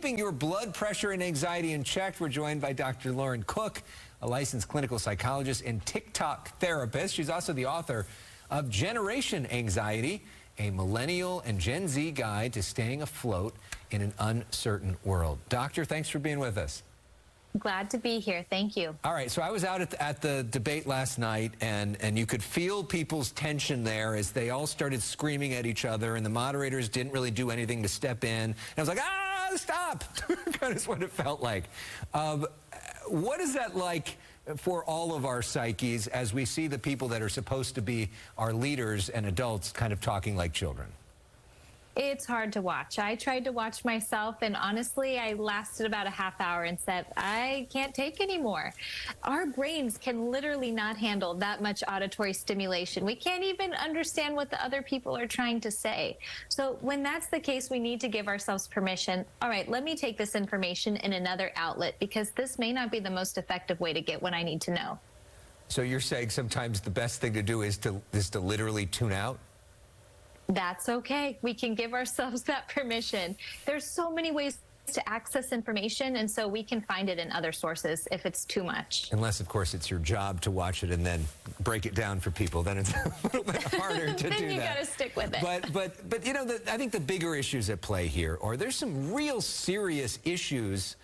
keeping your blood pressure and anxiety in check. We're joined by Dr. Lauren Cook, a licensed clinical psychologist and TikTok therapist. She's also the author of Generation Anxiety, a Millennial and Gen Z guide to staying afloat in an uncertain world. Doctor, thanks for being with us. Glad to be here. Thank you. All right, so I was out at the debate last night, and you could feel people's tension there as they all started screaming at each other, and the moderators didn't really do anything to step in. And I was like, stop! Kind of what it felt like. What is that like for all of our psyches as we see the people that are supposed to be our leaders and adults kind of talking like children? It's hard to watch. I tried to watch myself, and honestly, I lasted about a half hour and said, I can't take anymore. Our brains can literally not handle that much auditory stimulation. We can't even understand what the other people are trying to say. So when that's the case, we need to give ourselves permission. All right, let me take this information in another outlet, because this may not be the most effective way to get what I need to know. So you're saying sometimes the best thing to do is to literally tune out? That's okay. We can give ourselves that permission. There's so many ways to access information, and so we can find it in other sources if it's too much. Unless, of course, it's your job to watch it and then break it down for people. Then it's a little bit harder to do that. Then you got to stick with it. But you know, I think the bigger issues at play here are there's some real serious issues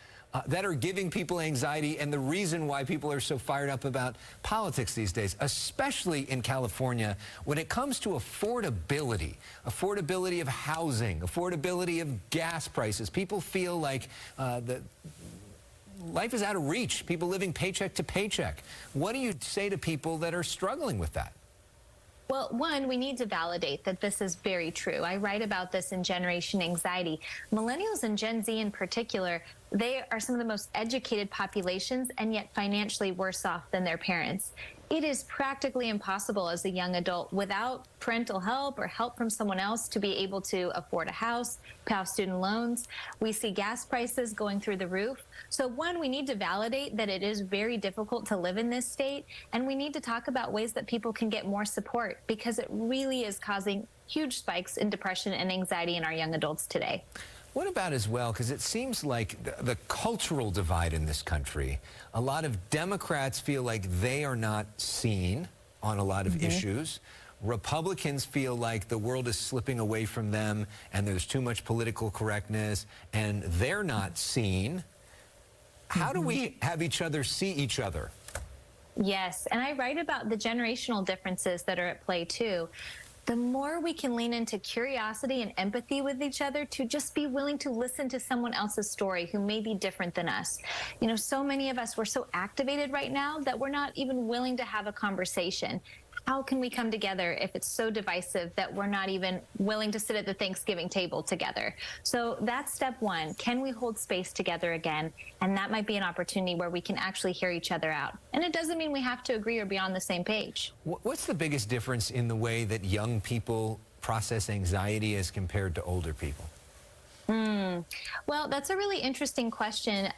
that are giving people anxiety, and the reason why people are so fired up about politics these days, especially in California, when it comes to affordability of housing, affordability of gas prices. People feel like life is out of reach, people living paycheck to paycheck. What do you say to people that are struggling with that? Well, one, we need to validate that this is very true. I write about this in Generation Anxiety. Millennials and Gen Z in particular, they are some of the most educated populations and yet financially worse off than their parents. It is practically impossible as a young adult without parental help or help from someone else to be able to afford a house, pay off student loans. We see gas prices going through the roof. So one, we need to validate that it is very difficult to live in this state, and we need to talk about ways that people can get more support, because it really is causing huge spikes in depression and anxiety in our young adults today. What about as well, because it seems like the cultural divide in this country, a lot of Democrats feel like they are not seen on a lot of issues. Republicans feel like the world is slipping away from them and there's too much political correctness and they're not seen. How do we have each other see each other? Yes, and I write about the generational differences that are at play too. The more we can lean into curiosity and empathy with each other, to just be willing to listen to someone else's story who may be different than us. You know, so many of us, we're so activated right now that we're not even willing to have a conversation. How can we come together if it's so divisive that we're not even willing to sit at the Thanksgiving table together? So that's step one. Can we hold space together again? And that might be an opportunity where we can actually hear each other out. And it doesn't mean we have to agree or be on the same page. What's the biggest difference in the way that young people process anxiety as compared to older people? Well, that's a really interesting question.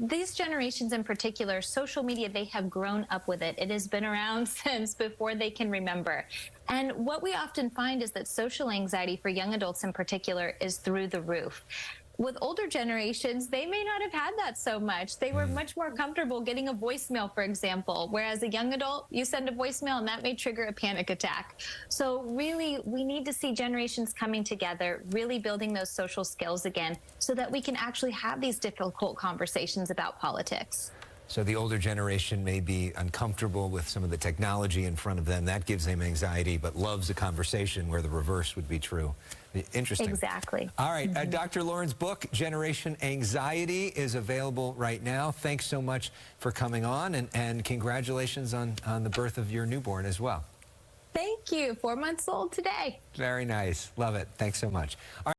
These generations in particular, social media, they have grown up with it. It has been around since before they can remember. And what we often find is that social anxiety for young adults in particular is through the roof. With older generations, they may not have had that so much. They were much more comfortable getting a voicemail, for example, whereas a young adult, you send a voicemail and that may trigger a panic attack. So really, we need to see generations coming together, really building those social skills again, so that we can actually have these difficult conversations about politics. So the older generation may be uncomfortable with some of the technology in front of them. That gives them anxiety, but loves a conversation, where the reverse would be true. Interesting. Exactly. All right. Dr. Lauren's book, Generation Anxiety, is available right now. Thanks so much for coming on, and congratulations on the birth of your newborn as well. Thank you. 4 months old today. Very nice. Love it. Thanks so much. All right.